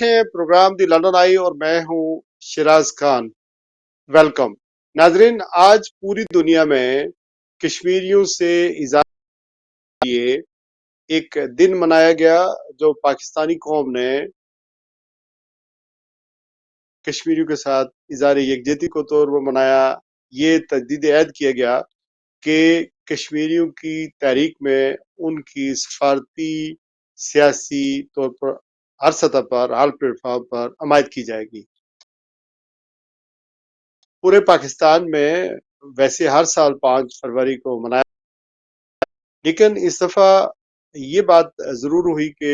Programme دی London آئی اور میں ہوں شیراز خان. ویلکم ناظرین. آج پوری دنیا میں کشمیریوں سے اظہار کے لیے ایک دن منایا گیا جو پاکستانی قوم نے کشمیریوں کے ساتھ اظہار یکجہتی کو طور پر منایا. یہ تجدید عہد کیا گیا کہ کشمیریوں کی تحریک میں ان کی سفارتی سیاسی طور پر ہر سطح پر ہر پلیٹ فارم پر حمایت کی جائے گی. پورے پاکستان میں ویسے ہر سال 5 فروری کو منایا، لیکن اس دفعہ یہ بات ضرور ہوئی کہ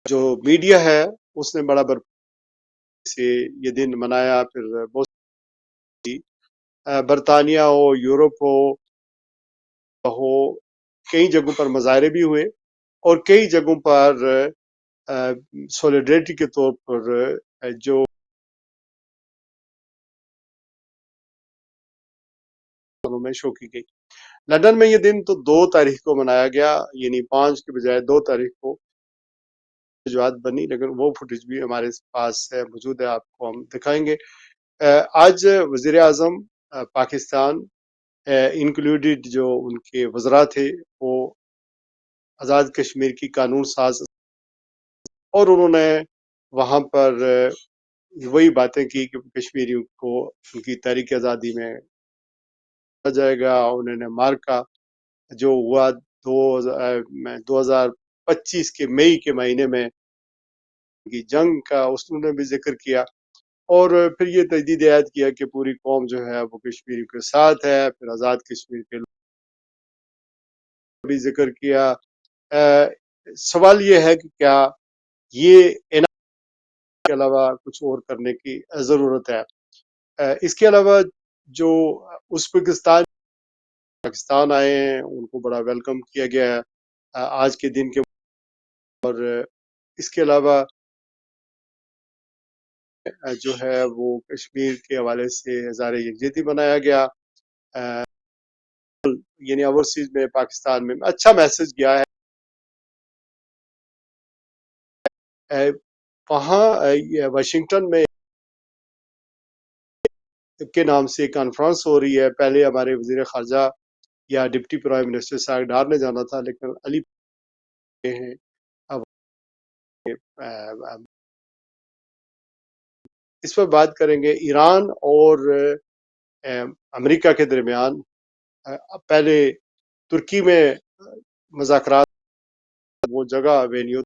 جو میڈیا ہے اس نے بڑا سے یہ دن منایا. پھر بہت برطانیہ ہو، یورپ ہو، کئی جگہوں پر مظاہرے بھی ہوئے اور کئی جگہوں پر سولیڈریٹی کے طور پر جو میں شو کی گئی. لندن میں یہ دن تو 2 تاریخ کو منایا گیا، یعنی 5 کے بجائے 2 تاریخ کو وجوہات بنی، لیکن وہ فوٹیج بھی ہمارے پاس موجود ہے، آپ کو ہم دکھائیں گے. آج وزیر اعظم پاکستان انکلوڈیڈ جو ان کے وزراء تھے وہ آزاد کشمیر کی قانون ساز، اور انہوں نے وہاں پر وہی باتیں کی کہ کشمیریوں کو ان کی تحریک آزادی میں جائے گا. انہوں نے مارکا جو ہوا 2025 کے مئی کے مہینے میں کی جنگ کا اس نے بھی ذکر کیا، اور پھر یہ تجدید عہد کیا کہ پوری قوم جو ہے وہ کشمیریوں کے ساتھ ہے. پھر آزاد کشمیر کے بھی ذکر کیا. سوال یہ ہے کہ کیا یہ کے علاوہ کچھ اور کرنے کی ضرورت ہے؟ اس کے علاوہ جو پاکستان آئے ہیں ان کو بڑا ویلکم کیا گیا ہے آج کے دن کے. اور اس کے علاوہ جو ہے وہ کشمیر کے حوالے سے اظہار یکجہتی بنایا گیا، یعنی اوورسیز میں پاکستان میں اچھا میسج گیا ہے. وہاں واشنگٹن میں کے نام سے کانفرنس ہو رہی ہے. پہلے ہمارے وزیر خارجہ یا ڈپٹی پرائم منسٹر ساگ ڈار نے جانا تھا، لیکن علی ہیں. اب اس پر بات کریں گے. ایران اور امریکہ کے درمیان پہلے ترکی میں مذاکرات، وہ جگہ وینیو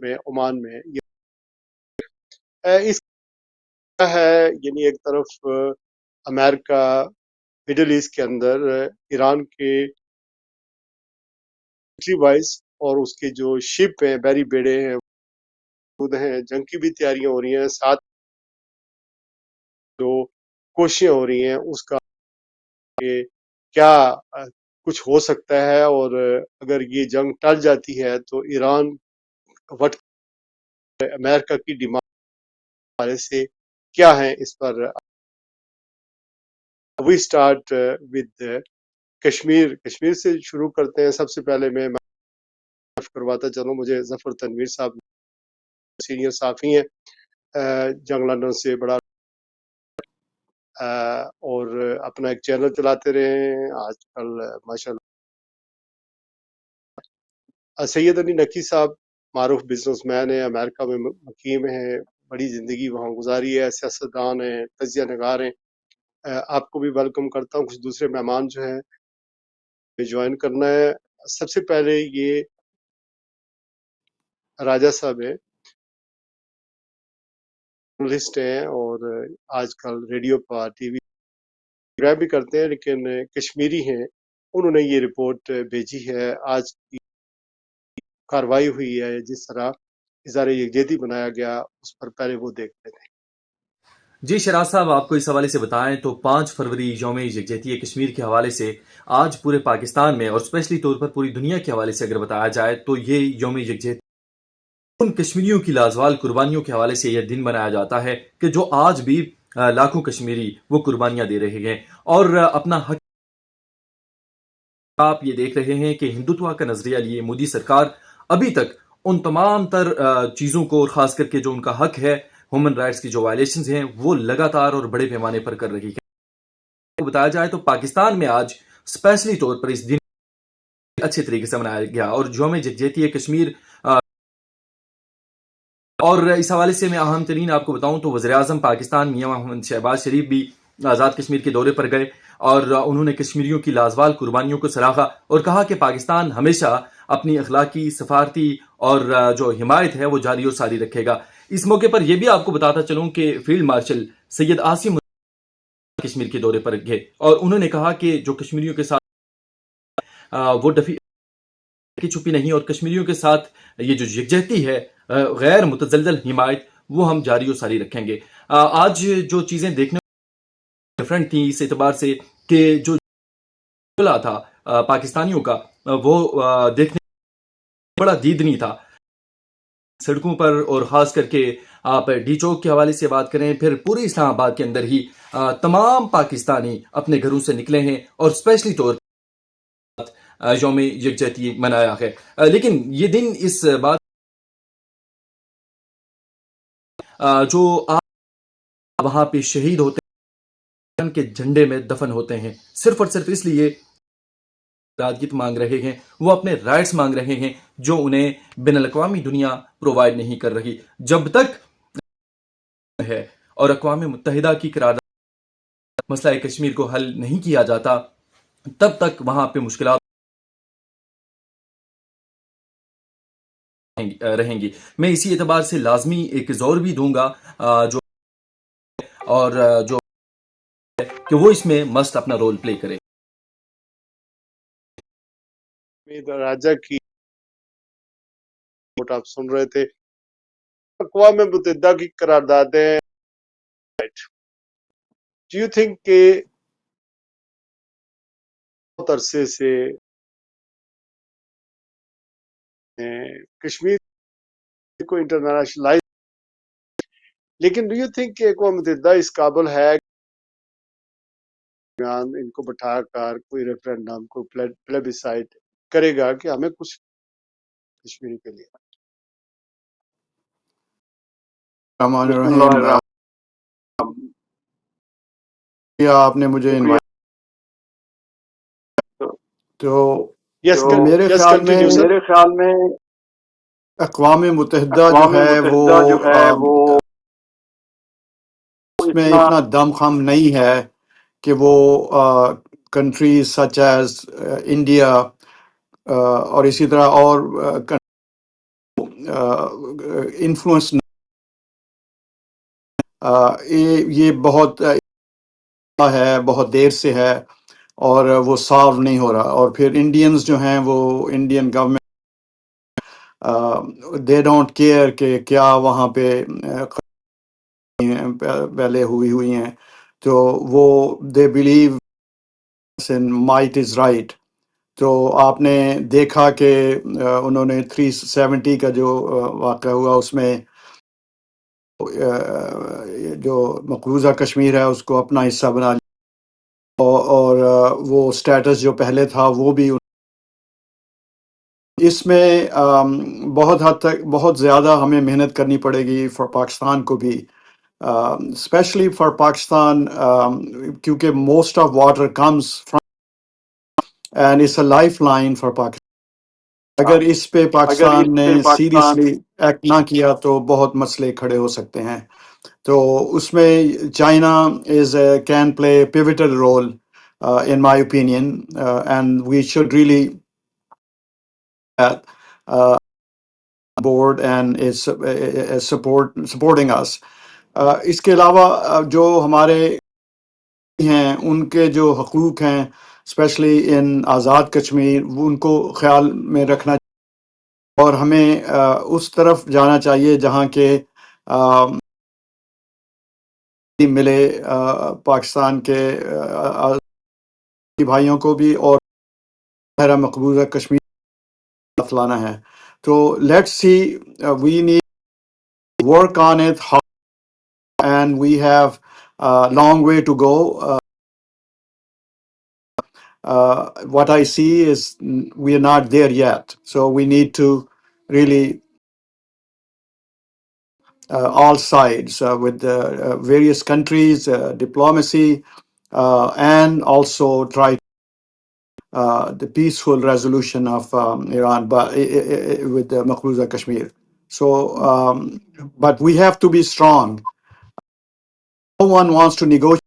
میں عمان میں اس ہے، یعنی ایک طرف امریکہ مڈل ایسٹ کے اندر ایران کے وائز اور اس کے جو شپ ہیں بحری بیڑے ہیں، جنگ کی بھی تیاریاں ہو رہی ہیں، ساتھ جو کوششیں ہو رہی ہیں اس کا کہ کیا کچھ ہو سکتا ہے، اور اگر یہ جنگ ٹل جاتی ہے تو ایران وٹ امریکہ کی ڈیمانڈ سے کیا ہے. اس پر وی اسٹارٹ ود کشمیر سے شروع کرتے ہیں. سب سے پہلے میں کرواتا چلوں، مجھے ظفر تنویر صاحب سینئر صحافی ہیں جنگ لندن سے، بڑا اور اپنا ایک چینل چلاتے رہے ہیں آج کل ماشاءاللہ. سید علی نقی صاحب معروف بزنس مین ہیں، امریکہ میں مقیم ہیں، بڑی زندگی وہاں گزاری ہے، سیاستدان ہیں، تجزیہ نگار ہیں. آپ کو بھی ویلکم کرتا ہوں. کچھ دوسرے مہمان جو ہیں جوائن کرنا ہے. سب سے پہلے یہ راجہ صاحب ہیں، جرنلسٹ ہیں اور آج کل ریڈیو پر ٹی وی پروگرام بھی کرتے ہیں، لیکن کشمیری ہیں. انہوں نے یہ رپورٹ بھیجی ہے. آج کی کاروائی ہوئی ہے، جس طرح اظہار یکجہتی بنایا گیا، اس پر پہلے وہ دیکھ لیتے ہیں. جی شراز صاحب، آپ کو اس حوالے سے بتائیں تو 5 فروری یوم یکجہتی کشمیر کے حوالے سے آج پورے پاکستان میں اور اسپیشلی طور پر پوری دنیا کے حوالے سے اگر بتایا جائے تو یہ یوم یکجہتی ان کشمیریوں کی لازوال قربانیوں کے حوالے سے یہ دن منایا جاتا ہے کہ جو آج بھی لاکھوں کشمیری وہ قربانیاں دے رہے ہیں اور اپنا حق. آپ یہ دیکھ رہے ہیں کہ ہندوتوا کا نظریہ لیے مودی سرکار ابھی تک ان تمام تر چیزوں کو اور خاص کر کے جو ان کا حق ہے ہیومن رائٹس کی جو وائلیشنز ہیں وہ لگاتار اور بڑے پیمانے پر کر رہی ہے. بتایا جائے تو پاکستان میں آج اسپیشلی طور پر اس دن اچھے طریقے سے منایا گیا اور یوم یکجہتی کشمیر. اور اس حوالے سے میں اہم ترین آپ کو بتاؤں تو وزیر اعظم پاکستان میاں محمد شہباز شریف بھی آزاد کشمیر کے دورے پر گئے اور انہوں نے کشمیریوں کی لازوال قربانیوں کو سراہا اور کہا کہ پاکستان ہمیشہ اپنی اخلاقی سفارتی اور جو حمایت ہے وہ جاری اور ساری رکھے گا. اس موقع پر یہ بھی آپ کو بتاتا چلوں کہ فیلڈ مارشل سید عاصم کشمیر کے دورے پر گئے اور انہوں نے کہا کہ جو کشمیریوں کے ساتھ وہ ڈفی کی چھپی نہیں اور کشمیریوں کے ساتھ یہ جو یکجہتی ہے غیر متزلزل حمایت وہ ہم جاری و ساری رکھیں گے. آج جو چیزیں دیکھنے ڈفرنٹ تھی اس اعتبار سے کہ جو چلا تھا پاکستانیوں کا وہ دیکھنے بڑا دیدنی تھا سڑکوں پر اور خاص کر کے آپ ڈی چوک کے حوالے سے بات کریں پھر پورے اسلام آباد کے اندر ہی تمام پاکستانی اپنے گھروں سے نکلے ہیں اور اسپیشلی طور یوم یکجہتی منایا ہے. لیکن یہ دن اس بات جو وہاں پہ شہید ہوتے ہیں کے جھنڈے میں دفن ہوتے ہیں صرف اور صرف اس لیے راجگیت مانگ رہے ہیں وہ اپنے رائٹس مانگ رہے ہیں جو انہیں بین الاقوامی دنیا پرووائڈ نہیں کر رہی. جب تک ہے اور اقوام متحدہ کی قرارداد مسئلہ کشمیر کو حل نہیں کیا جاتا تب تک وہاں پہ مشکلات رہیں گی. میں اسی اعتبار سے لازمی ایک زور بھی دوں گا جو اور جو کہ وہ اس میں مست اپنا رول پلے کرے. راجہ کی آپ سن رہے تھے اقوام متحدہ کی قراردادیں ڈو یو تھنک کہ بہت عرصے سے کشمیر کو انٹرنیشنلائز لیکن ڈو یو تھنک کہ اقوام متحدہ اس قابل ہے ان کو بٹھا کر کوئی ریفرینڈم کوئی پلیبیسائٹ کرے گا کہ ہمیں کچھ کشمیر کے لیے بسم اللہ الرحمن آپ نے مجھے انوائٹ تو میرے خیال میں اقوام متحدہ جو ہے وہ اس میں اتنا دم خم نہیں ہے کہ وہ کنٹریز سچ ایز انڈیا اور اسی طرح اور انفلوئنس یہ بہت ہے بہت دیر سے ہے اور وہ سالو نہیں ہو رہا. اور پھر انڈینز جو ہیں وہ Indian government they don't care کہ کیا وہاں پہ پہلے ہوئی ہیں تو وہ they believe might is right. تو آپ نے دیکھا کہ انہوں نے 370 کا جو واقعہ ہوا اس میں جو مقبوضہ کشمیر ہے اس کو اپنا حصہ بنا لیا اور وہ سٹیٹس جو پہلے تھا وہ بھی اس میں بہت حد تک بہت زیادہ ہمیں محنت کرنی پڑے گی فار پاکستان کو بھی اسپیشلی فار پاکستان کیونکہ most of water comes from and it's a lifeline for Pakistan. اگر اس پہ پاکستان نے سیریسلی ایکٹ نہ کیا تو بہت مسئلے کھڑے ہو سکتے ہیں. تو اس میں China can play pivotal role in my opinion and we should really board and is supporting us. اس کے علاوہ جو ہمارے ہیں ان کے جو حقوق ہیں اسپیشلی ان آزاد کشمیر ان کو خیال میں رکھنا اور ہمیں اس طرف جانا چاہیے جہاں کے ملے پاکستان کے بھائیوں کو بھی اور مقبوضہ کشمیر لانا ہے. تو let's see we need work on it and we have long way to go. What I see is we are not there yet, so we need to really all sides with various countries, diplomacy, and also try the peaceful resolution of Iran, but with Maqbooza Kashmir. So, but we have to be strong. No one wants to negotiate.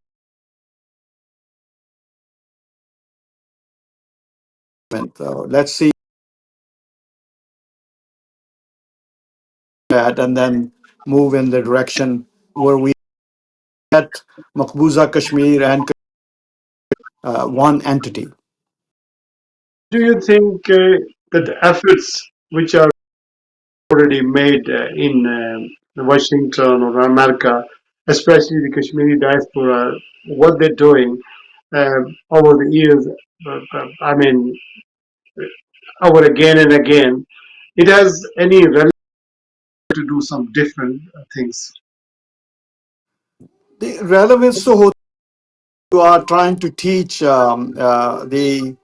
Let's see that, and then move in the direction where we get Maqbooza Kashmir and one entity. Do you think that the efforts which are already made in Washington or America, especially the Kashmiri diaspora, what they're doing over the years, I mean, over again and again, it has any relevance to do some different things? The relevance to you are trying to teach the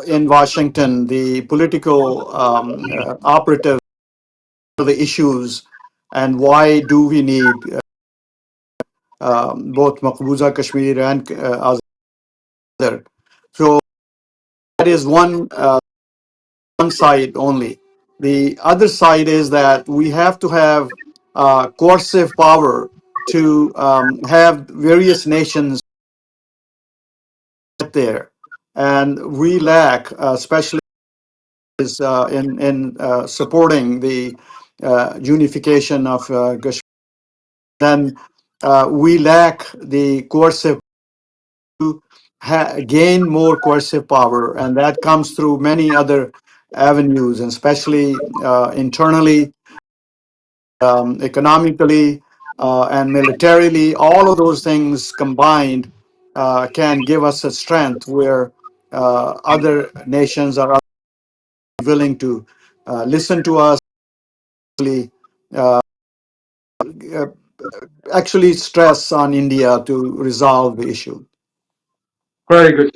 in Washington the political operatives the issues and why do we need both Maqbooza Kashmir and Azad. So that is one side only. The other side is that we have to have coercive power to have various nations there, and we lack, especially is in supporting the unification of Kashmir. Then we lack the coercive to gain more coercive power, and that comes through many other avenues, and especially internally, economically, and militarily. All of those things combined can give us a strength where other nations are willing to listen to us, uh, actually stress on India to resolve the issue. Very good.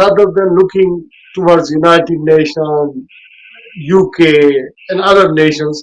rather than looking towards United Nations, UK and other nations.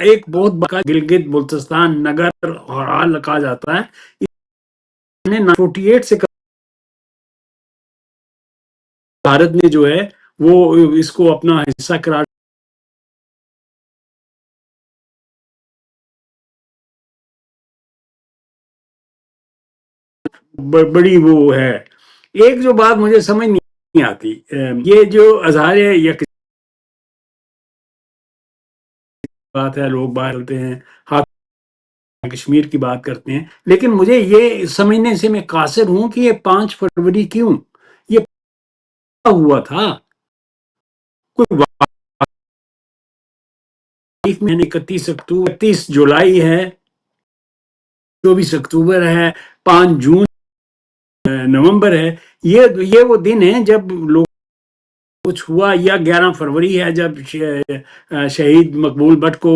ایک بہت بڑا گلگت بلتستان نگر اور حال کہا جاتا ہے. 48 سے بھارت نے جو ہے وہ اس کو اپنا حصہ قرار بڑی وہ ہے. ایک جو بات مجھے سمجھ نہیں آتی، یہ جو اظہار یک بات ہے، لوگ بات کرتے ہیں، کشمیر کی بات کرتے ہیں، لیکن مجھے یہ سمجھنے سے میں قاصر ہوں کہ یہ 5 فروری کیوں؟ یہ ہوا تھا کوئی تاریخ میں 31 اکتوبر، 31 جولائی ہے، 24 اکتوبر ہے، 5 جون نومبر ہے. یہ وہ دن ہیں جب لوگ کچھ ہوا، یا 11 فروری ہے جب شہید مقبول بٹ کو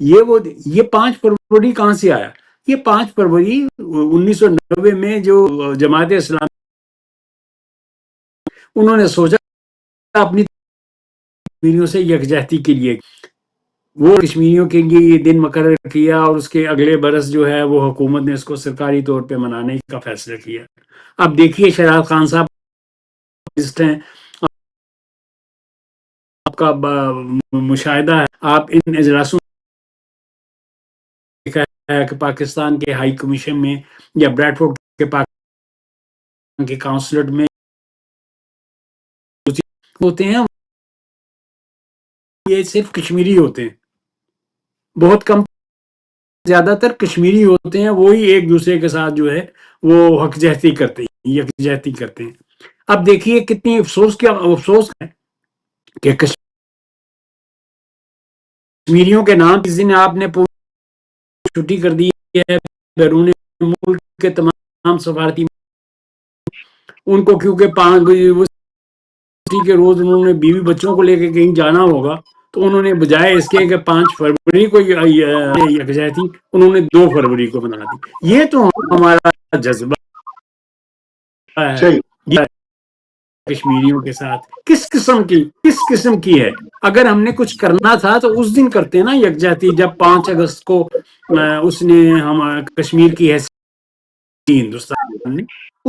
یہ 5 فروری کہاں سے آیا؟ یہ 5 فروری 1990 میں جو جماعت اسلامی انہوں نے سوچا اپنی کشمیریوں سے یکجہتی کے لیے، وہ کشمیریوں کے لیے یہ دن مقرر کیا، اور اس کے اگلے برس جو ہے وہ حکومت نے اس کو سرکاری طور پہ منانے کا فیصلہ کیا. اب دیکھیے شہزاد خان صاحب ہیں، آپ کا مشاہدہ ہے، آپ ان اجلاسوں دیکھا ہے کہ پاکستان کے ہائی کمیشن میں یا بریڈ فورڈ کے پاکستان کے کونسلٹ میں ہوتے ہیں، یہ صرف کشمیری ہوتے ہیں، بہت کم، زیادہ تر کشمیری ہوتے ہیں، وہی ایک دوسرے کے ساتھ جو ہے وہ حق جہتی کرتے ہیں، یکجہتی کرتے ہیں. اب دیکھیے کتنی افسوس ہے کہ کشمیریوں کے نام اس دن آپ نے چھٹی کر دی ہے. بیرون ملک کے تمام سفارتی ان کو کیونکہ 5 کے روز انہوں نے بیوی بچوں کو لے کے کہیں جانا ہوگا، تو انہوں نے بجائے اس کے کہ 5 فروری کو یکجہتی، انہوں نے 2 فروری کو بنا دی. یہ تو ہمارا جذبہ ہے صحیح. کشمیریوں کے ساتھ کس قسم کی ہے. اگر ہم نے کچھ کرنا تھا تو اس دن کرتے نا یکجہتی، جب 5 اگست کو اس نے ہم کشمیر کی حیثیت ہندوستان نے،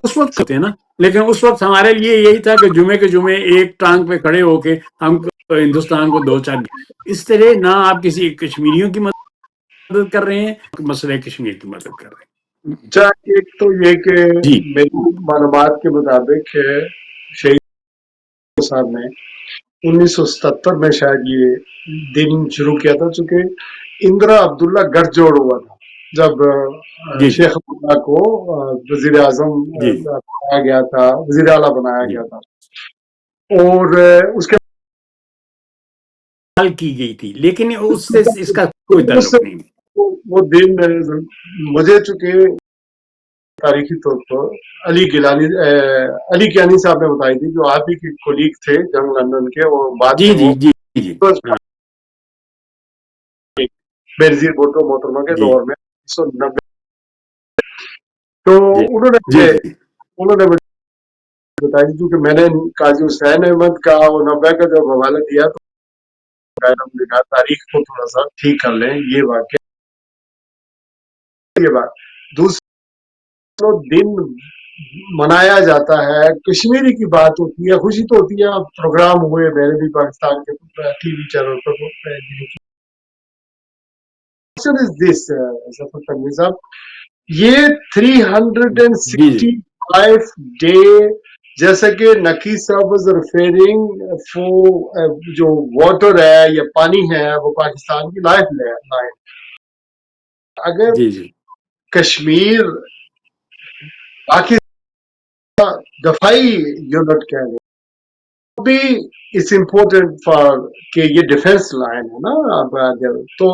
اس وقت کرتے نا. لیکن اس وقت ہمارے لیے یہی تھا کہ جمعے کے جمعے ایک ٹانگ پہ کھڑے ہو کے ہم ہندوستان کو 2-4 اس طرح نہ آپ کسی کشمیریوں کی مدد کر رہے ہیں، مسئلہ کشمیر کی مدد کر رہے ہیں. اچھا، ایک تو یہ کہ جی میری معلومات کے مطابق شہید صاحب نے 1977 میں شاید یہ دن شروع کیا تھا، چونکہ اندرا عبداللہ گٹھ جوڑ ہوا تھا جب جی شیخ عبداللہ کو وزیر اعظم جی بنایا گیا تھا، وزیر اعلیٰ بنایا جی گیا تھا، اور اس کے حل کی گئی تھی، لیکن اس سے اس کا کوئی تعلق نہیں. وہ دن مجھے چونکہ تاریخی طور پر علی کیانی صاحب نے بتائی تھی، جو آپ ہی کے کولیگ تھے جنگ لندن کے، وہ بعد جی میں جی وہ جی جی بینظیر بھٹو محترمہ کے جی دور میں 1990. تو جی انہوں جی نے بتائی، کیونکہ میں نے قاضی حسین احمد کا 90 کا جب حوالہ دیا تو ہم نے کہا تاریخ کو تھوڑا سا ٹھیک کر لیں. یہ واقعہ، یہ بات دوسرا دن منایا جاتا ہے، کشمیری کی بات ہوتی ہے، خوشی تو ہوتی ہے. پروگرام ہوئے میرے بھی پاکستان کے ٹی وی چینل پر. صاحب یہ جی جی 365 ڈے، جیسے کہ نکی صاحب ریفیرنگ جو واٹر ہے یا پانی ہے وہ پاکستان کی لائف لائن. اگر جی جی کشمیر پاکستان دفاعی یونٹ کہہ لیں بھی اٹس امپورٹنٹ فار کہ یہ ڈیفینس لائن ہے نا. تو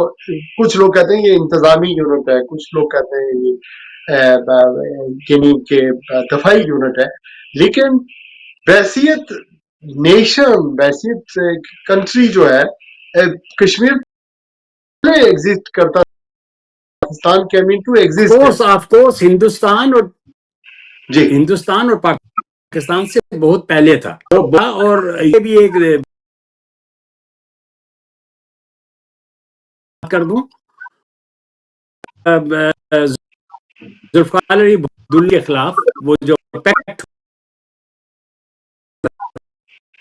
کچھ لوگ کہتے ہیں یہ انتظامی یونٹ ہے، کچھ لوگ کہتے ہیں یہ کہ دفاعی یونٹ ہے. لیکن بحثیت نیشن، بحثیت کنٹری جو ہے، کشمیر پہلے ایگزسٹ کرتا، Pakistan came into existence. Of course جی ہندوستان اور پاکستان سے بہت پہلے تھا. اور یہ بھی ایک کر دوں ذوالفقار علی بھٹو کے خلاف وہ جو پیکٹ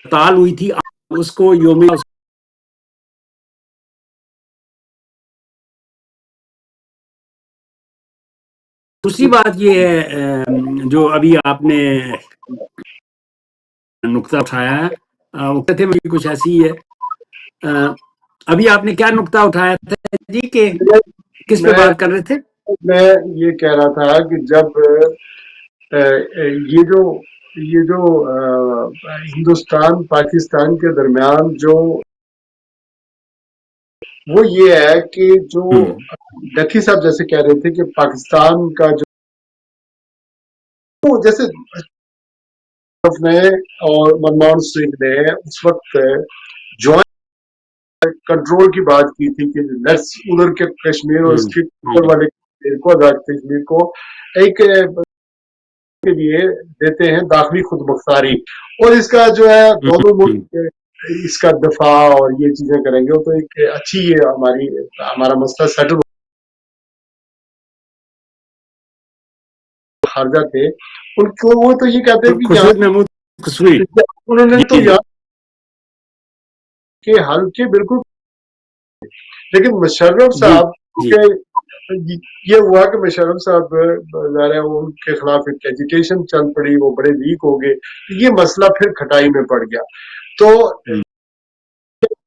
ہڑتال ہوئی تھی اس کو یوم دوسری بات یہ ہے جو ابھی آپ نے نقطہ اٹھایا ہے وہ کہتے ہیں کچھ ایسی ہے ابھی آپ نے کیا نقطہ اٹھایا تھا جی کہ کس پہ بات کر رہے تھے؟ میں یہ کہہ رہا تھا کہ جب یہ جو ہندوستان پاکستان کے درمیان جو وہ یہ ہے کہ جو ڈکی صاحب جیسے کہہ رہے تھے کہ پاکستان کا جو جیسے نے اور منموہن سنگھ نے اس وقت جوائنٹ کنٹرول کی بات کی تھی کہ ادھر کے کشمیر اور اس کے والے کشمیر کو آزاد کشمیر کو ایک کے لیے دیتے ہیں داخلی خود مختاری اور اس کا جو ہے دونوں ملک اس کا دفاع اور یہ چیزیں کریں گے تو ایک اچھی ہمارا مسئلہ سیٹل خارجہ تھے ان کو وہ تو یہ کہتے ہیں کہ انہوں نے تو یہاں کے حل کے بالکل لیکن مشرف صاحب یہ ہوا کہ مشرف صاحب ظاہر ہے ان کے خلاف ایک ایجوکیشن چل پڑی وہ بڑے ویک ہو گئے یہ مسئلہ پھر کھٹائی میں پڑ گیا تو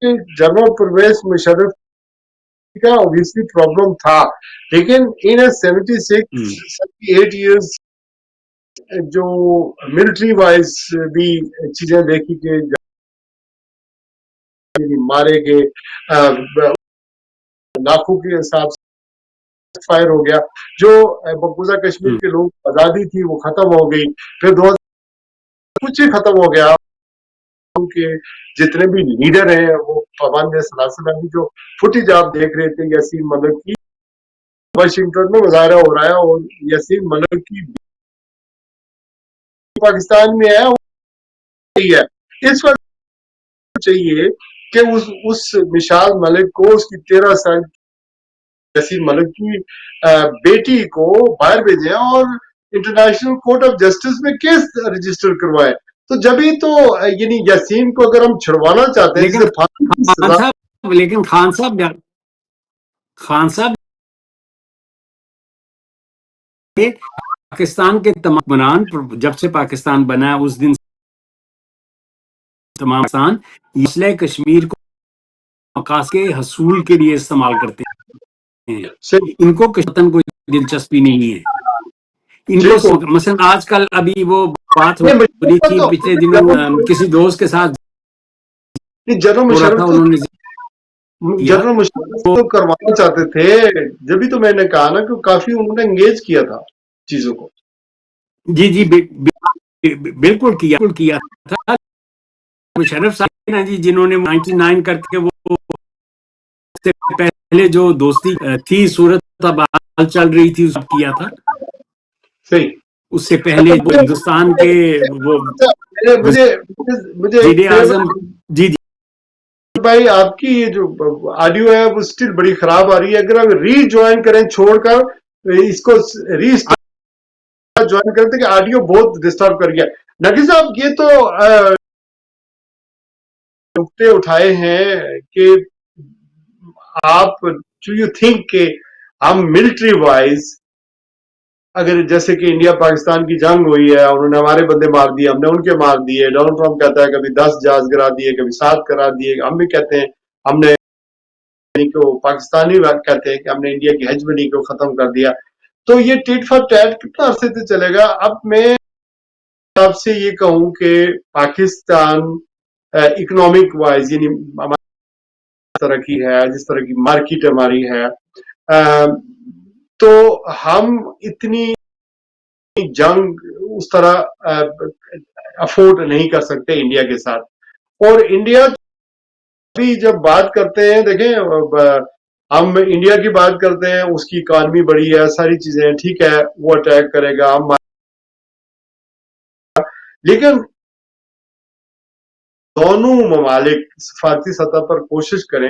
جنرل پرویز مشرف کا اوبیسلی پرابلم تھا لیکن ان 78 ایئرز جو ملٹری وائز بھی چیزیں دیکھی کہ مارے گئے لاکھوں کے حساب سے فائر ہو گیا جو مقبوضہ کشمیر کے لوگ آزادی تھی وہ ختم ہو گئی پھر 2000 کچھ ہی ختم ہو گیا کہ جتنے بھی لیڈر ہیں وہ پابند سلاسل ابھی جو فوٹیج آپ دیکھ رہے تھے یاسین ملک کی واشنگٹن میں مظاہرہ ہو رہا ہے اور یاسین ملک کی پاکستان میں ہے اس وقت چاہیے کہ اس مشال ملک کو اس کی 13 سال یاسین ملک کی بیٹی کو باہر بھیجیں اور انٹرنیشنل کورٹ آف جسٹس میں کیس رجسٹر کروائے تو جبھی تو یعنی یاسین کو اگر ہم چھڑوانا چاہتے ہیں لیکن خان صاحب پاکستان کے تمام حکمران جب سے پاکستان بنا ہے اس دن تمام پاکستان مسئلہ کشمیر کو مقاصد کے حصول کے لیے استعمال کرتے ہیں ان کو وطن کوئی دلچسپی نہیں ہے ان کو مثلا آج کل ابھی وہ بات ہو رہی تھی پچھلے دنوں کسی دوست کے ساتھ جنرل مشرف تو کروانا چاہتے تھے جبھی تو میں نے کہا نا کہ کافی انہوں نے انگیج کیا تھا چیزوں کو جی بالکل کیا تھا مشرف صاحب جی جنہوں نے 99 کر کے وہ سے پہلے جو دوستی تھی صورت حال چل رہی تھی اس کیا تھا صحیح اس سے پہلے وہ ہندوستان کے وہ وزیر اعظم جی بھائی آپ کی یہ جو آڈیو ہے وہ سٹل بڑی خراب آ رہی ہے اگر آپ ری جوائن کریں چھوڑ کر اس کو ری جوائن کرتے کہ آڈیو بہت ڈسٹرب کر گیا نقی صاحب یہ تو نقطے اٹھائے ہیں کہ آپ ڈو یو تھنک کہ ہم ملٹری وائز اگر جیسے کہ انڈیا پاکستان کی جنگ ہوئی ہے انہوں نے ہمارے بندے مار دیے ہم نے ان کے مار دیے ڈونلڈ ٹرمپ کہتا ہے کبھی 10 جہاز گرا دیے کبھی 7 کرا دیے ہم بھی کہتے ہیں ہم نے پاکستانی کہتے ہیں کہ ہم نے انڈیا کی ہیجمنی کو ختم کر دیا تو یہ ٹیٹ فار ٹیٹ کتنا عرصے سے چلے گا اب میں آپ سے یہ کہوں کہ پاکستان اکنامک وائز یعنی ترقی ہے جس طرح کی مارکیٹ ہماری ہے تو ہم اتنی جنگ اس طرح افورڈ نہیں کر سکتے انڈیا کے ساتھ اور انڈیا بھی جب بات کرتے ہیں دیکھیں ہم انڈیا کی بات کرتے ہیں اس کی اکانومی بڑی ہے ساری چیزیں ٹھیک ہے وہ اٹیک کرے گا لیکن دونوں ممالک سفارتی سطح پر کوشش کریں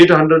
800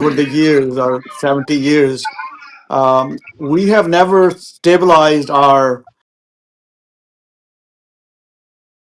over the years or 70 years, we have never stabilized our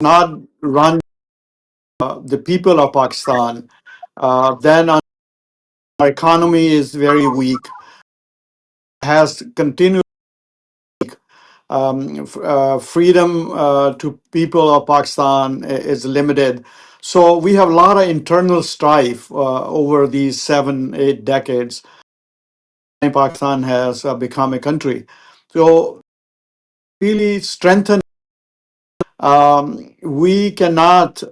not run the people of Pakistan. Then our economy is very weak, has continued freedom to people of Pakistan is limited. So we have a lot of internal strife over these 7-8 decades. Pakistan has become a country. So really strengthen. We cannot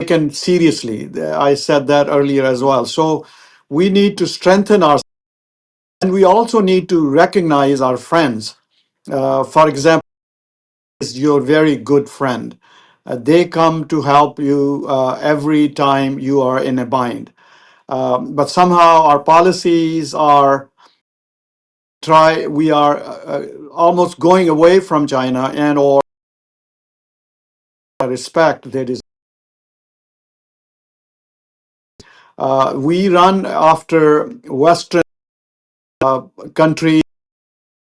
take it seriously. I said that earlier as well. So we need to strengthen our, and we also need to recognize our friends. For example, is your very good friend. They come to help you every time you are in a bind. But somehow our policies are we are almost going away from China and or respect that is. We run after Western countries,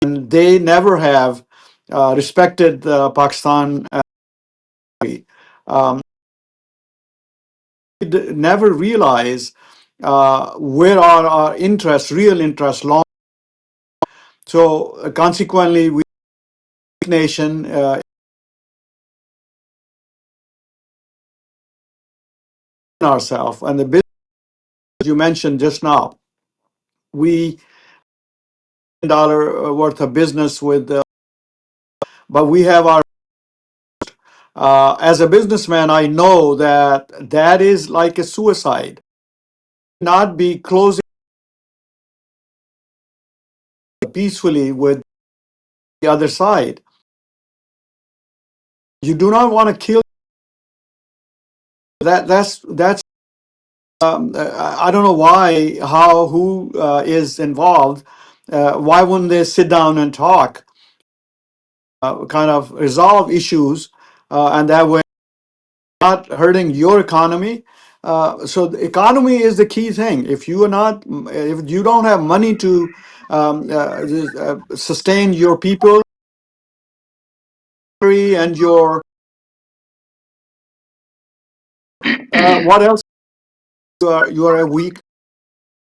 and they never have respected Pakistan. Um, never realize where are our interests, real interests, long. So consequently, we nation ourselves, and the business you mentioned just now, we $1 worth of business with, but we have our. As a businessman, I know that that is like a suicide. Not be closing peacefully with the other side. You do not want to kill. That's. I don't know why, how, who is involved. Why wouldn't they sit down and talk, kind of resolve issues, and that way not hurting your economy. So the economy is the key thing. If you don't have money to sustain your people and your, what else? You are a weak.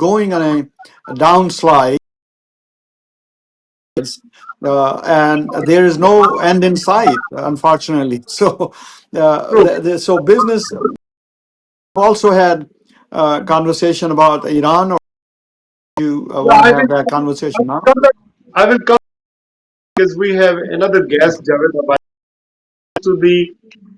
going on a downslide, and there is no end in sight, unfortunately. So, so business also had conversation about Iran, or you want to I have that will conversation now? come back. I will come because we have another guest, Javed Abadi, to the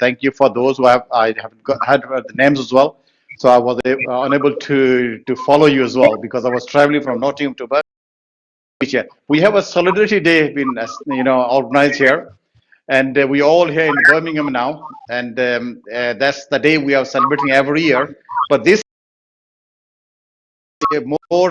thank you for those who I haven't had the names as well, so I was unable to follow you as well because I was traveling from Nottingham to Birmingham. We have a solidarity day been organized here, and we all here in Birmingham now, and that's the day we are celebrating every year, but this more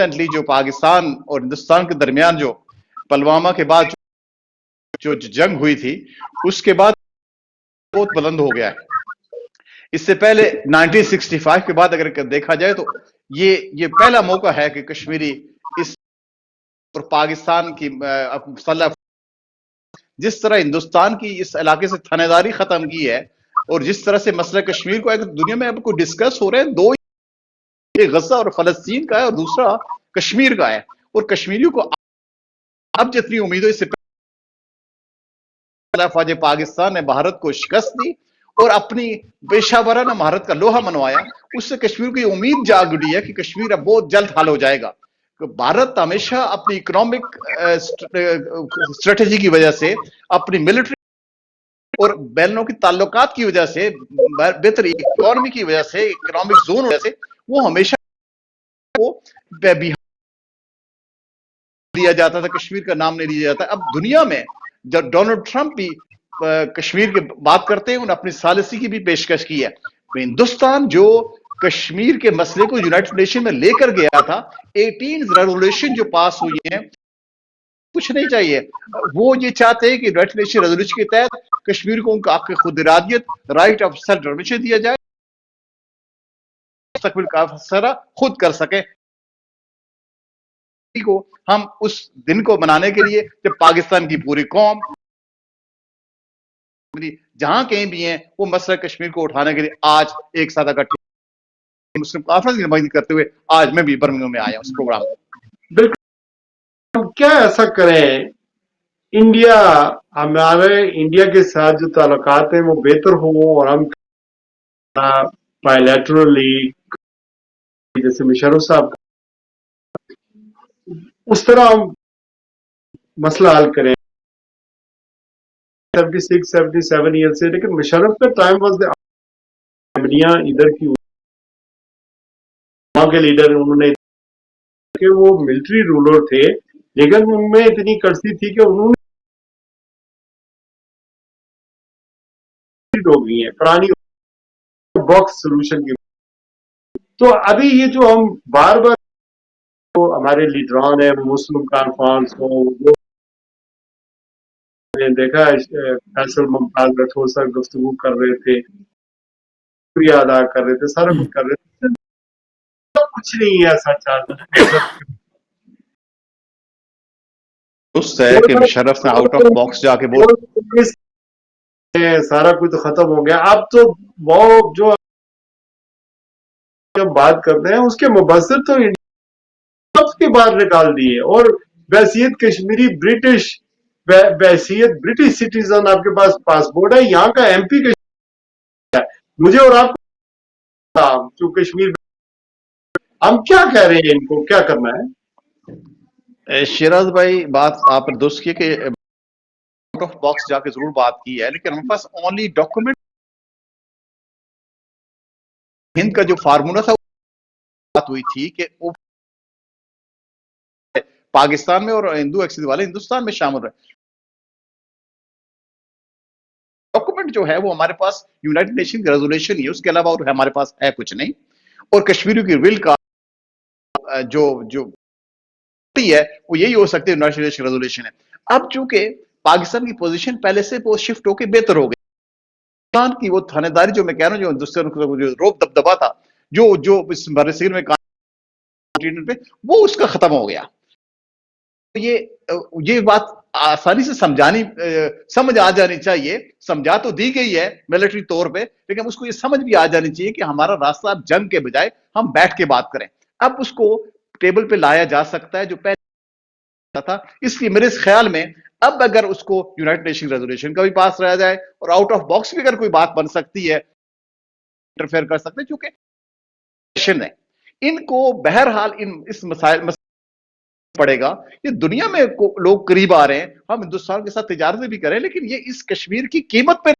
recently جو پاکستان اور ہندوستان کے درمیان جو پلوامہ کے بعد جو جنگ ہوئی تھی اس کے بعد بہت بلند ہو گیا ہے. اس سے پہلے 1965 کے بعد اگر دیکھا جائے تو یہ پہلا موقع ہے کہ کشمیری اس اور پاکستان کی مسلح جس طرح ہندوستان کی اس علاقے سے تھانے داری ختم کی ہے اور جس طرح سے مسئلہ کشمیر کو دنیا میں اب کوئی ڈسکس ہو رہے ہیں, دو غزہ اور فلسطین کا ہے اور دوسرا کشمیر کا ہے, اور کشمیریوں کو اب جتنی امید ہے اس سے فوج پاکستان نے بھارت کو شکست دی اور اپنی پیشہ ورانہ مہارت کا لوہا منوایا, اس سے کشمیر کو یہ امید جاگ اٹھی ہے کہ کشمیر اب بہت جلد حل ہو جائے گا. بھارت ہمیشہ اپنی اکنامک اسٹریٹجی کی وجہ سے, اپنی ملٹری اور بینوں کی تعلقات کی وجہ سے, بہتر اکانومی کی وجہ سے, اکنامک زون وجہ سے وہ ہمیشہ کو لیا جاتا تھا, کشمیر کا نام نہیں لیا جاتا. اب دنیا میں جب ڈونلڈ ٹرمپ بھی کشمیر کی بات کرتے ہیں, انہوں نے اپنی ثالثی کی بھی پیشکش کی ہے. ہندوستان جو کشمیر کے مسئلے کو یونائٹڈ نیشن میں لے کر گیا تھا, 18 ریزولوشن جو پاس ہوئی ہیں, کچھ نہیں چاہیے. وہ یہ چاہتے ہیں کہ یونائٹڈ نیشن ریزولوشن کے تحت کشمیر کو ان کا حق خود ارادیت, رائٹ آف سیلف ڈٹرمنیشن دیا جائے, مستقبل کا فیصلہ خود کر سکے. کو ہم اس دن کو منانے کے لیے جب پاکستان کی پوری قوم جہاں کہیں بھی ہیں وہ مسئلہ کشمیر کو اٹھانے کے لیے آج ایک ساتھ اکٹھے مسلم کانفرنس کی نمائندگی کرتے ہوئے آج میں بھی برمنگھم میں آیا ہوں اس پروگرام میں. بالکل, ہم کیا ایسا کریں انڈیا, ہمارے انڈیا کے ساتھ جو تعلقات ہیں وہ بہتر ہوں اور ہم بائیلیٹرلی جیسے مشرف صاحب اس طرح ہم مسئلہ حل کریں. 76 77 ایئر سے, لیکن مشرف کا ٹائم واز ادھر کی وہاں کے لیڈر, انہوں نے کہ وہ ملٹری رولر تھے لیکن ان میں اتنی کرسی تھی کہ انہوں نے ہو گئی ہیں پرانی باکس سولوشن کی. تو ابھی یہ جو ہم بار بار ہمارے لیڈران ہیں, مسلم کانفرنس ہو, دیکھا فیصل ممتاز راٹھور صاحب گفتگو کر رہے تھے, شکریہ ادا کر رہے تھے, سارا کچھ کر رہے تھے, کچھ نہیں ہے ایسا. درست ہے کہ مشرف نے آؤٹ آف باکس جا کے بول سارا کچھ ختم ہو گیا. اب تو وہ جو بات کرتے ہیں اس کے مبصر تو سب کے باہر نکال دیے, اور بحیثیت کشمیری برٹش, بحیثیت برٹش سٹیزن آپ کے پاس پاسپورٹ ہے, یہاں کا ایم پی ہے, مجھے اور آپ جو کشمیر, ہم کیا کہہ رہے ہیں, ان کو کیا کرنا ہے؟ شیراز بھائی بات آپ نے درست کی کہ آؤٹ آف باکس جا کے ضرور بات کی ہے, لیکن ہمارے پاس اونلی ڈاکومنٹ ہند کا جو فارمولا تھا بات ہوئی تھی کہ وہ پاکستان میں اور ہندو ایکسیس والے ہندوستان میں شامل رہے. ڈاکومنٹ جو ہے وہ ہمارے پاس یونائٹڈ نیشن کی ریزولوشن ہی ہے, اس کے علاوہ اور ہمارے پاس ہے کچھ نہیں. اور کشمیریوں کی ول کا جو ہے وہ یہی ہو سکتی ہے, یونائٹڈ نیشن ریزولوشن ہے. اب چونکہ پاکستان کی پوزیشن پہلے سے وہ شفٹ ہو کے بہتر ہو گئی, پاکستان کی وہ تھانے داری جو میں کہہ رہا ہوں, جو ہندوستان کو جو روب دبدبا تھا جو اس برصغیر میں وہ اس کا ختم ہو گیا. یہ بات آسانی سے سمجھ آ جانی چاہیے. سمجھا تو دی گئی ہے ملٹری طور پہ, لیکن اس کو یہ سمجھ بھی آ جانی چاہیے کہ ہمارا راستہ اب جنگ کے بجائے ہم بیٹھ کے بات کریں. اب اس کو ٹیبل پہ لایا جا سکتا ہے جو پہلے تھا. اس لیے میرے خیال میں اب اگر اس کو یونائٹڈ نیشن ریزولوشن کا بھی پاس رہا جائے اور آؤٹ آف باکس بھی اگر کوئی بات بن سکتی ہے, انٹرفیئر کر سکتے, چونکہ ان کو بہرحال اس مسائل پڑے گا. یہ دنیا میں لوگ قریب آ رہے ہیں, ہم ہندوستان کے ساتھ تجارتیں بھی کریں, لیکن یہ اس کشمیر کی قیمت پہ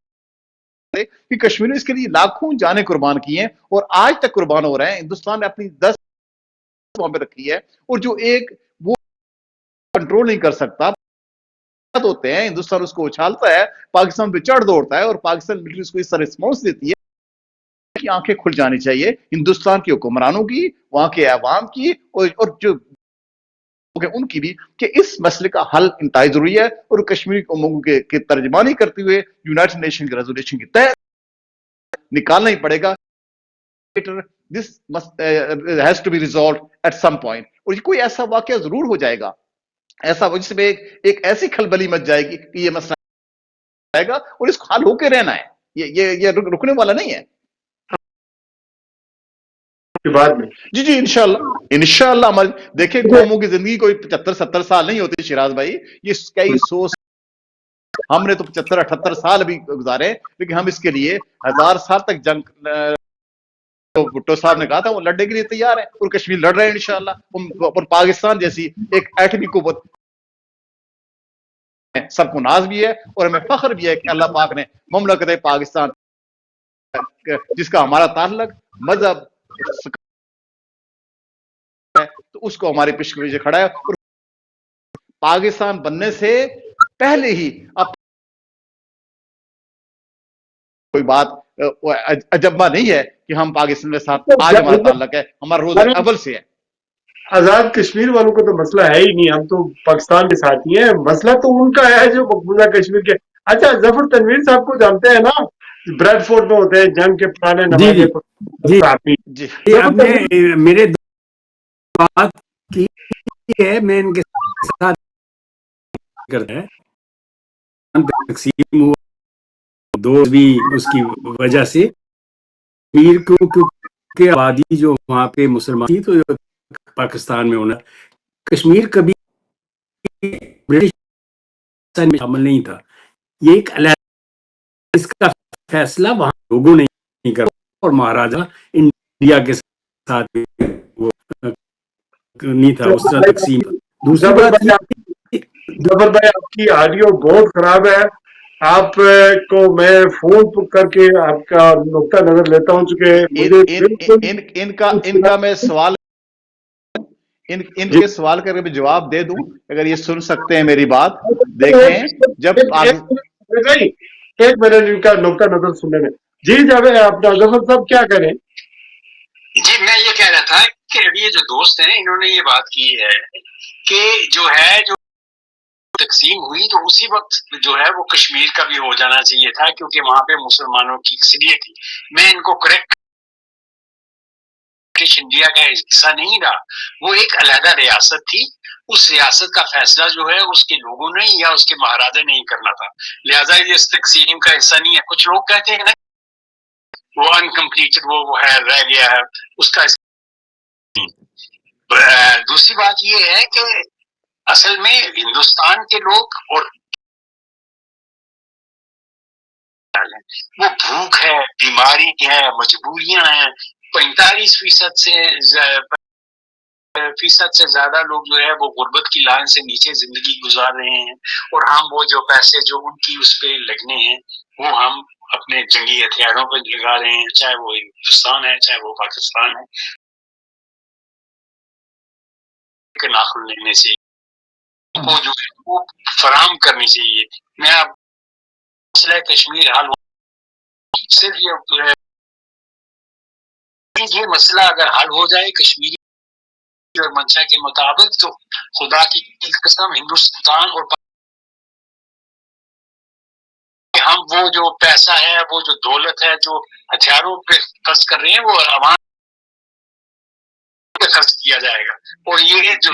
کہ کشمیر نے اس کے لیے لاکھوں جانیں قربان کی ہیں اور آج تک قربان ہو رہے ہیں. ہندوستان نے اپنی 10 وہاں پہ رکھی ہے, اور جو ایک وہ کنٹرول نہیں کر سکتا ہوتے ہیں, ہندوستان اس کو اچھالتا ہے, پاکستان پہ چڑھ دوڑتا ہے, اور پاکستان ملٹری اس کو اس طرح رسپانس دیتی ہے کی آنکھیں کھل جانی چاہیے ہندوستان کے حکمرانوں کی، وہاں کے عوام کی اور جو لوگ ہیں ان کی بھی، کہ اس مسئلے کا حل انتہائی ضروری ہے، اور کشمیری قوموں کی ترجمانی کرتے ہوئے یونائٹڈ نیشن کے ریزولوشن کے تحت نکالنا ہی پڑے گا. This must has to be resolved at some point. اور کوئی ایسا واقعہ ضرور ہو جائے گا ایسا جس میں ایک ایسی کھلبلی مچ جائے گی کہ یہ مسئلہ آئے گا، اور اس کو حل ہو کے رہنا ہے، یہ رکنے والا نہیں ہے. بعد میں جی انشاءاللہ ہماری دیکھیں قوموں کی زندگی کوئی 75-70 سال نہیں ہوتی شیراز بھائی، یہ کئی سو، ہم نے تو 75-78 سال بھی گزارے، لیکن ہم اس کے لیے 1000 سال تک جنگ، تو بھٹو صاحب نے کہا تھا وہ لڑنے کے لیے تیار ہے، اور کشمیر لڑ رہے ہیں انشاءاللہ. اور پاکستان جیسی ایک ایٹمی قوت سب کو ناز بھی ہے، اور ہمیں فخر بھی ہے کہ اللہ پاک نے مملکت پاکستان جس کا ہمارا تعلق مذہب ہے تو اس کو ہمارے پیش پیچھے کھڑا ہے، اور پاکستان بننے سے پہلے ہی اب کوئی بات عجبہ نہیں ہے کہ ہم پاکستان کے ساتھ آج ہمارا تعلق ہے، ہمارا روز اول سے ہے. آزاد کشمیر والوں کو تو مسئلہ ہے ہی نہیں، ہم تو پاکستان کے ساتھ ہی ہیں، مسئلہ تو ان کا ہے جو مقبوضہ کشمیر کے. اچھا ظفر تنویر صاحب کو جانتے ہیں نا، بریڈ فورٹ میں ہوتے ہیں، جنگ کے پرانے نمائندے صحافی. جی آپ نے میرے بات کی ہے، میں ان کے ساتھ کرتا ہے تقسیم ہوا دو بھی اس کی وجہ سے کشمیر کو، کیونکہ آبادی جو وہاں پہ مسلمان تھی تو پاکستان میں ہونا، کشمیر کبھی برٹش میں شامل نہیں تھا، یہ ایک علیحدہ، اس کا فیصلہ وہاں لوگوں نے نہیں کرا، اور مہاراجا انڈیا کے ساتھ وہ نہیں تھا اس طرح تقسیم. دوسری بات ظفر بھائی آپ کی آڈیو بہت خراب ہے، آپ کو میں فون کر کے آپ کا نقطہ نظر لیتا ہوں، چونکہ مجھے ان کا میں سوال ان کے سوال کر کے میں جواب دے دوں اگر یہ سن سکتے ہیں میری بات. دیکھیں جب ایک منٹ ان کا نقطہ نظر سننے میں. جی جاوید اپنا ظفر صاحب کیا کریں؟ جی میں یہ کہہ رہا تھا کہ ابھی یہ جو دوست ہیں انہوں نے یہ بات کی ہے کہ جو تقسیم ہوئی تو اسی وقت جو ہے وہ کشمیر کا بھی ہو جانا چاہیے تھا، کیونکہ وہاں پہ مسلمانوں کی اکثریت تھی. میں ان کو کریکٹ، انڈیا کا حصہ نہیں رہا، وہ ایک علیحدہ ریاست تھی، اس ریاست کا فیصلہ جو ہے اس کے لوگوں نے یا اس کے مہاراجا نے ہی کرنا تھا، لہٰذا یہ اس تقسیم کا حصہ نہیں ہے. کچھ لوگ کہتے ہیں نا وہ انکمپلیٹڈ وہ ہے، رہ گیا ہے اس کا. دوسری بات یہ ہے کہ اصل میں ہندوستان کے لوگ اور وہ بھوک ہے، بیماری ہے، مجبوریاں ہیں. 45% سے زیادہ لوگ جو ہے وہ غربت کی لائن سے نیچے زندگی گزار رہے ہیں، اور ہم وہ جو پیسے جو ان کی اس پہ لگنے ہیں وہ ہم اپنے جنگی ہتھیاروں پہ لگا رہے ہیں، چاہے وہ ہندوستان ہے چاہے وہ پاکستان ہے. ناخن لینے سے وہ جو ہے وہ فراہم کرنی چاہیے. میں اب مسئلہ کشمیر حل صرف یہ مسئلہ اگر حل ہو جائے کشمیری اور منشا کے مطابق تو خدا کی قسم ہندوستان اور ہم وہ جو پیسہ ہے، وہ جو دولت ہے جو ہتھیاروں پہ خرچ کر رہے ہیں وہ عوام پہ خرچ کیا جائے گا. اور یہ جو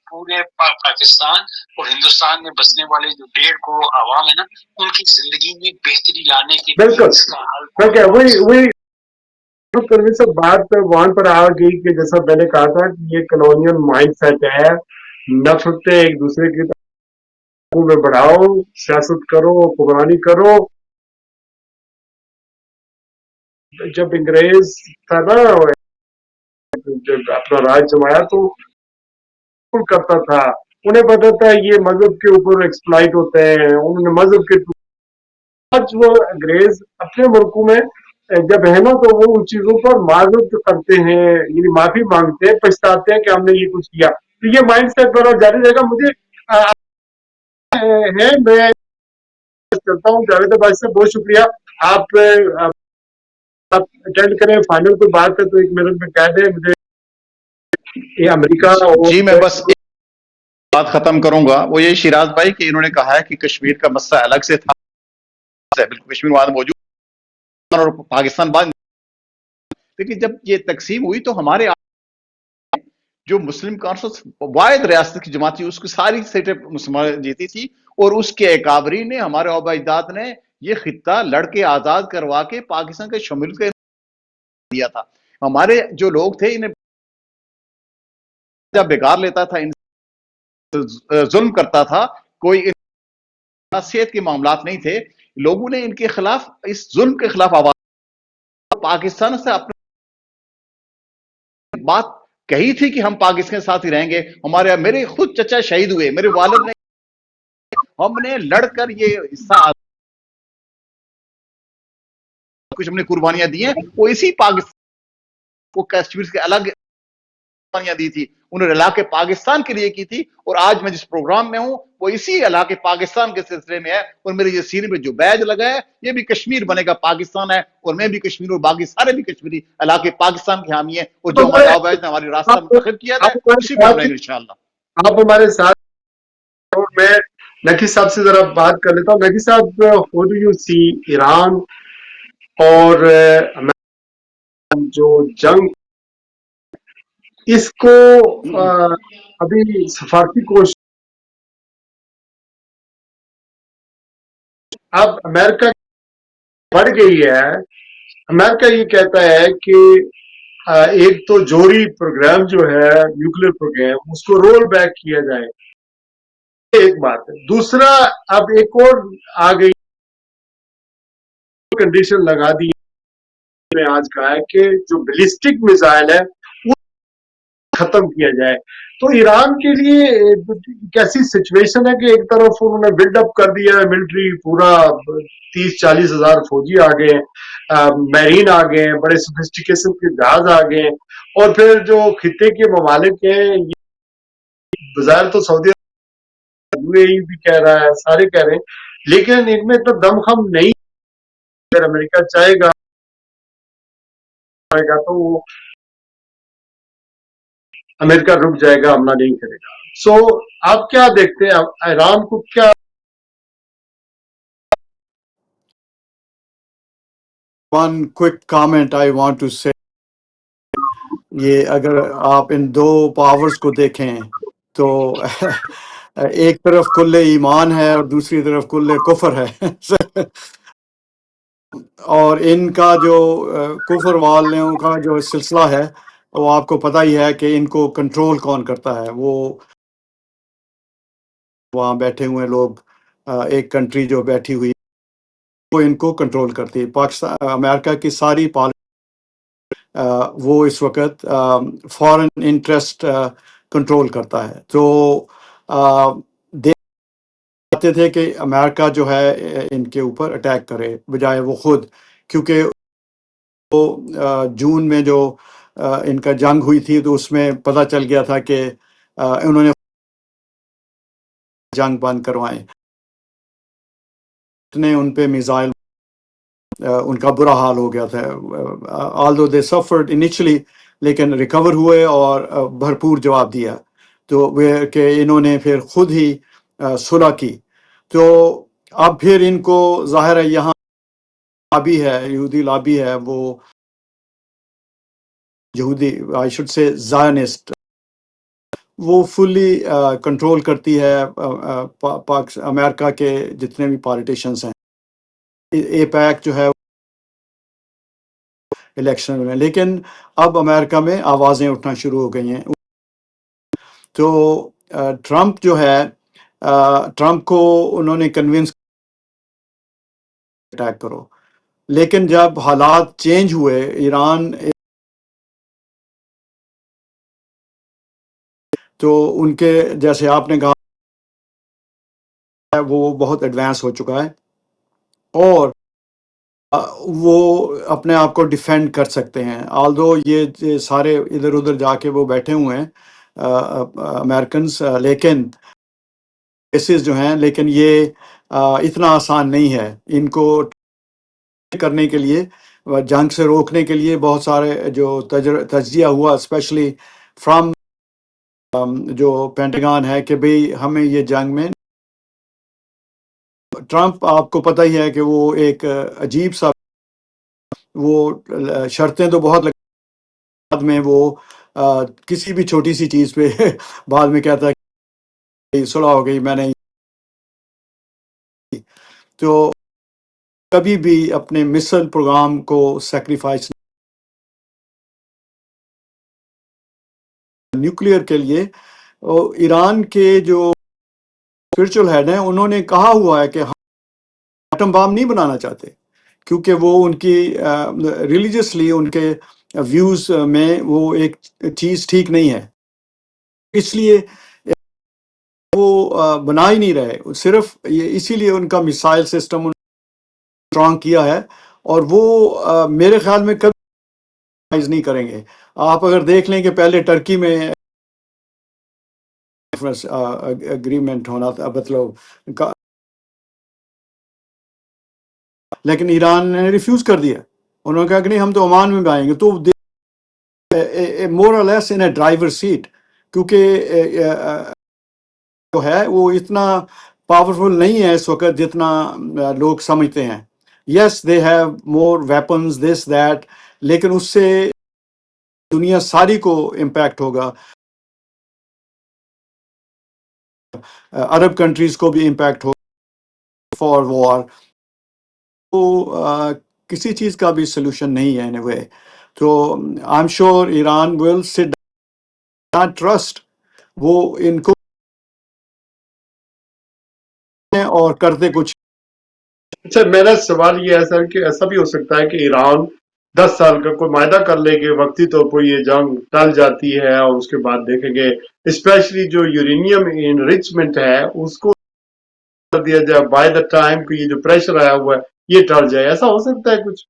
پورے پاکستان اور ہندوستان میں بسنے والے جو 1.5 کروڑ عوام ہے نا، ان کی زندگی میں بہتری لانے کے لیے اس کا حل وہی بات وہاں پر آ گئی کہ جیسا میں نے کہا تھا کہ یہ کالونیل مائنڈ سیٹ ہے، نفرتیں ایک دوسرے کی میں بڑھاؤ، سیاست کرو، حکمرانی کرو. جب انگریز تھا نا جب اپنا راج جمایا تو کرتا تھا، انہیں پتا تھا یہ مذہب کے اوپر ایکسپلائٹ ہوتے ہیں، انہوں نے مذہب کے آج وہ انگریز اپنے ملکوں میں جب ہے نا تو وہ ان چیزوں پر معذرت کرتے ہیں، یعنی معافی مانگتے ہیں، پچھتاتے ہیں کہ ہم نے یہ کچھ کیا. تو یہ مائنڈ سیٹ میرا جاری رہے گا. مجھے ہے میں چلتا ہوں. جاوید عباس سے بہت شکریہ. آپ آپ اٹینڈ کریں, فائنل کوئی بات ہے تو 1 منٹ میں کہہ دیں مجھے. یہ امریکہ اور جی میں بس ایک بات ختم کروں گا, وہ یہ شیراز بھائی کہ انہوں نے کہا ہے کہ کشمیر کا مسئلہ الگ سے تھا, بالکل کشمیر وہاں موجود اور پاکستان بعد, لیکن جب یہ تقسیم ہوئی تو ہمارے جو مسلم کانفرنس واحد ریاست کی جماعت تھی اس کی ساری سیٹیں مسلمان جیتی تھی, اور اس کے اکابری نے, ہمارے آبا اجداد نے یہ خطہ لڑ کے آزاد کروا کے پاکستان کے شمول کے دیا تھا. ہمارے جو لوگ تھے انہیں جب بیکار لیتا تھا, ظلم کرتا تھا, کوئی صحت کے معاملات نہیں تھے, لوگوں نے ان کے خلاف, اس ظلم کے خلاف آواز, پاکستان سے اپنے بات کہی تھی کہ ہم پاکستان کے ساتھ ہی رہیں گے. میرے خود چچا شہید ہوئے, میرے والد نے, ہم نے لڑ کر یہ حصہ کچھ ہم نے قربانیاں دی ہیں, وہ اسی پاکستان کو کشمیر کے الگ قربانیاں دی تھی, انہوں نے علاقے پاکستان کے لیے کی تھی, اور آج میں جس پروگرام میں ہوں وہ اسی علاقے پاکستان کے سلسلے میں ہے, اور میرے یہ سینے پہ جو بیج لگا ہے یہ بھی کشمیر بنے گا پاکستان ہے, اور میں بھی کشمیر, اور باقی سارے بھی کشمیری علاقے پاکستان کے حامی ہیں, اور جو ہمارے آبائز نے ہماری راستہ منتخب کیا ہے اسی پہ ہم رہیں گے انشاءاللہ. آپ ہمارے ساتھ, میں نقی صاحب سے ذرا بات کر لیتا ہوں. نقی صاحب, ہاؤ ڈو یو سی ایران اور جو جنگ, اس کو ابھی سفارتی کوشش, اب امریکہ بڑھ گئی ہے. امریکہ یہ کہتا ہے کہ ایک تو جوہری پروگرام جو ہے, نیوکلیر پروگرام, اس کو رول بیک کیا جائے, ایک بات ہے. دوسرا, اب ایک اور آ گئی کنڈیشن لگا دی میں آج کہا ہے کہ جو بیلسٹک میزائل ہے وہ ختم کیا جائے. تو ایران کے لیے کیسی سچویشن ہے کہ ایک طرف انہوں نے بلڈ اپ کر دیا ہے ملٹری, پورا 30-40 ہزار فوجی آ گئے, میرین آ گئے, بڑے سوفسٹیکیشن کے جہاز آ گئے, اور پھر جو خطے کے ممالک ہیں, بظاہر تو سعودی بھی کہہ رہا ہے, سارے کہہ رہے ہیں, لیکن ان میں تو دم خم نہیں. اگر امریکہ چاہے گا تو وہ امریکہ رک جائے گا, حملہ نہیں کرے گا. سو آپ کیا دیکھتے ہیں, ایران کو کیا؟ One quick comment I want to say. یہ اگر آپ ان دو پاورز کو دیکھیں تو ایک طرف کل ایمان ہے اور دوسری طرف کل کفر ہے. اور ان کا جو کفر والوں کا جو سلسلہ ہے وہ آپ کو پتہ ہی ہے کہ ان کو کنٹرول کون کرتا ہے. وہ وہاں بیٹھے ہوئے لوگ, ایک کنٹری جو بیٹھی ہوئی وہ ان کو کنٹرول کرتی ہے. پاکستان, امریکہ کی ساری وہ اس وقت فارن انٹرسٹ کنٹرول کرتا ہے. تو دیکھتے تھے کہ امریکہ جو ہے ان کے اوپر اٹیک کرے بجائے وہ خود, کیونکہ وہ جون میں جو ان کا جنگ ہوئی تھی تو اس میں پتہ چل گیا تھا کہ انہوں نے جنگ بند کروائیں, اتنے ان پہ میزائل, ان کا برا حال ہو گیا تھا. although they suffered initially, لیکن ریکور ہوئے اور بھرپور جواب دیا. تو وہ کہ انہوں نے پھر خود ہی صلح کی. تو اب پھر ان کو ظاہر ہے یہاں لابی ہے, یہودی لابی ہے, وہ یہودی آئی شوڈ سے زائنسٹ, وہ فلی کنٹرول کرتی ہے امریکہ کے جتنے بھی پالیٹیشنز ہیں. اے پیک جو ہے الیکشن میں, لیکن اب امریکہ میں آوازیں اٹھنا شروع ہو گئی ہیں. تو ٹرمپ جو ہے, ٹرمپ کو انہوں نے کنونس اٹیک کرو, لیکن جب حالات چینج ہوئے, ایران تو ان کے جیسے آپ نے کہا وہ بہت ایڈوانس ہو چکا ہے, اور وہ اپنے آپ کو ڈیفینڈ کر سکتے ہیں. آلدو یہ سارے ادھر ادھر جا کے وہ بیٹھے ہوئے ہیں امریکنز, لیکن کیسز جو ہیں, لیکن یہ اتنا آسان نہیں ہے ان کو کرنے کے لیے. جنگ سے روکنے کے لیے بہت سارے جو تجزیہ ہوا اسپیشلی فرام جو پینٹاگان ہے کہ بھئی ہمیں یہ جنگ میں ٹرمپ آپ کو پتہ ہی ہے کہ وہ ایک عجیب سا وہ شرطیں تو بہت بعد میں وہ کسی بھی چھوٹی سی چیز پہ بعد میں کہتا ہے کہ صلح ہو گئی میں نے تو کبھی بھی اپنے مسل پروگرام کو سیکریفائس نیوکلیئر کے لیے ایران کے جو اسپرچل ہیڈ ہیں انہوں نے کہا ہوا ہے کہ ہم ایٹم بام نہیں بنانا چاہتے کیونکہ وہ ان کی ریلیجسلی ان کے ویوز میں وہ ایک چیز ٹھیک نہیں ہے اس لیے وہ بنا ہی نہیں رہے صرف اسی لیے ان کا میسائل سسٹم اسٹرانگ کیا ہے اور وہ میرے خیال میں کبھی نہیں کریں گے آپ اگر دیکھ لیں کہ پہلے ٹرکی میں اگریمنٹ ہونا تھا مطلب لیکن ایران نے ریفیوز کر دیا انہوں نے کہا کہ نہیں ہم تو عمان میں بھی آئیں گے تو مور اور لیس ان اے ڈرائیور سیٹ کیونکہ جو ہے وہ اتنا پاورفل نہیں ہے اس وقت جتنا لوگ سمجھتے ہیں yes they have more weapons this that لیکن اس سے دنیا ساری کو امپیکٹ ہوگا عرب کنٹریز کو بھی امپیکٹ ہوگا فار وار تو کسی چیز کا بھی سلوشن نہیں ہے in a way تو آئی ایم شیور ایران ول سٹ ناٹ ٹرسٹ وہ ان کو اور کرتے کچھ اچھا میرا سوال یہ ہے سر کہ ایسا بھی ہو سکتا ہے کہ ایران 10 سال کا کوئی معاہدہ کر لے کہ وقتی طور پر یہ جنگ ٹل جاتی ہے اور اس کے بعد دیکھیں گے اسپیشلی جو یورینیم انریچمنٹ ہے اس کو کر دیا جائے بائی دا ٹائم کہ یہ جو پریشر آیا ہوا ہے یہ ٹل جائے ایسا ہو سکتا ہے کچھ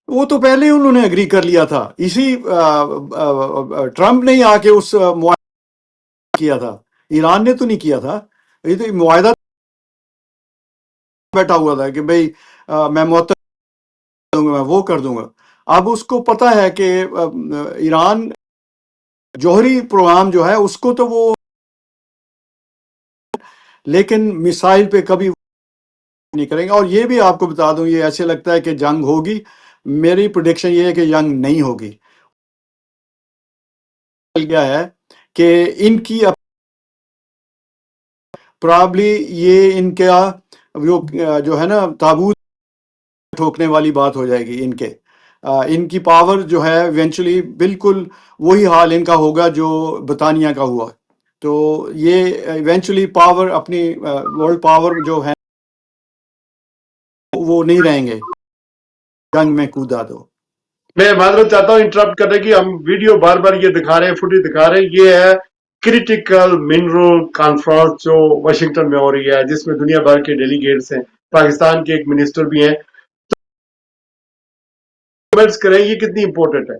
وہ تو پہلے ہی انہوں نے اگری کر لیا تھا اسی ٹرمپ نے ہی آ کے اس معاہدہ کیا تھا ایران نے تو نہیں کیا تھا یہ تو معاہدہ بیٹھا ہوا تھا کہ بھئی میں معطل دوں گا میں وہ کر دوں گا اب اس کو پتہ ہے کہ ایران جوہری پروگرام جو ہے اس کو تو وہ لیکن میسائل پہ کبھی نہیں کریں گے اور یہ بھی آپ کو بتا دوں یہ ایسے لگتا ہے کہ جنگ ہوگی میری پریڈکشن یہ ہے کہ جنگ نہیں ہوگی کیا ہے کہ ان کی پرابلی یہ ان کا جو ہے نا تابوت ٹھوکنے والی بات ہو جائے گی ان کی پاور جو ہے ایونچولی بالکل وہی حال ان کا ہوگا جو برطانیہ کا ہوا تو یہ ایونچولی پاور اپنی ورلڈ پاور جو ہے وہ نہیں رہیں گے جنگ میں کودا تو میں معذرت چاہتا ہوں انٹرپٹ کرنے کی ہم ویڈیو بار بار یہ دکھا رہے ہیں فوٹیج دکھا رہے ہیں یہ ہے کریٹیکل منرل کانفرنس جو واشنگٹن میں ہو رہی ہے جس میں دنیا بھر کے ڈیلیگیٹس ہیں پاکستان کے ایک منسٹر بھی ہیں کمنٹس کریں یہ کتنی امپورٹنٹ ہے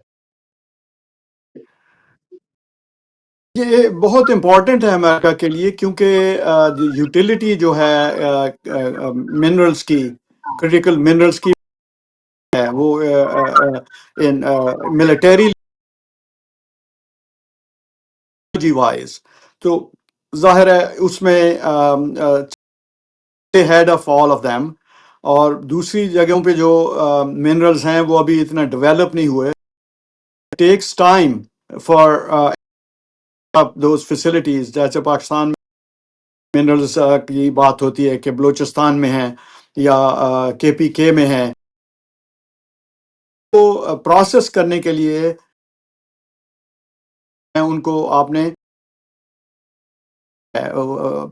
یہ بہت امپورٹنٹ ہے امریکہ کے لیے کیونکہ یوٹیلیٹی جو ہے منرلز کی کریٹیکل منرلز کی ہے وہ ملٹری وائز تو ظاہر ہے اس میں head of all of them اور دوسری جگہوں پہ جو منرلز ہیں وہ ابھی اتنا ڈیولپ نہیں ہوئے takes time for those facilities جیسے پاکستان میں منرلز کی بات ہوتی ہے کہ بلوچستان میں ہیں یا کے پی کے میں ہیں تو پروسیس کرنے کے لیے ان کو آپ نے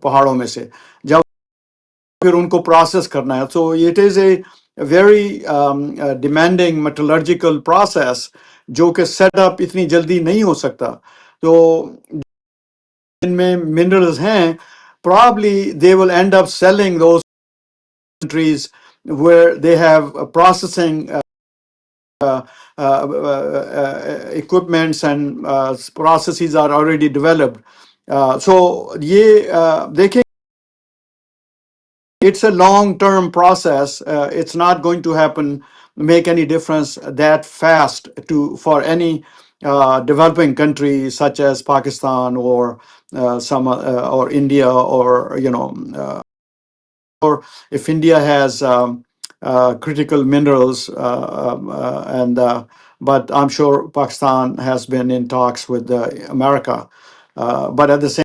پہاڑوں میں سے جب پھر ان کو پروسیس کرنا ہے so it is a very demanding metallurgical process جو کہ سیٹ اپ اتنی جلدی نہیں ہو سکتا تو جن میں منرلز ہیں probably they will end up selling those countries where they have processing equipments and processes are already developed. So یہ دیکھیں it's a long term process. It's not going to happen make any difference that fast for any developing country such as Pakistan or or India, or or if India has critical minerals, but I'm sure Pakistan has been in talks with America, but at the same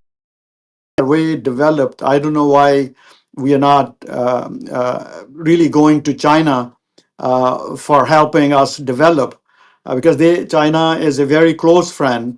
way developed. I don't know why we are not really going to China for helping us develop, because China is a very close friend.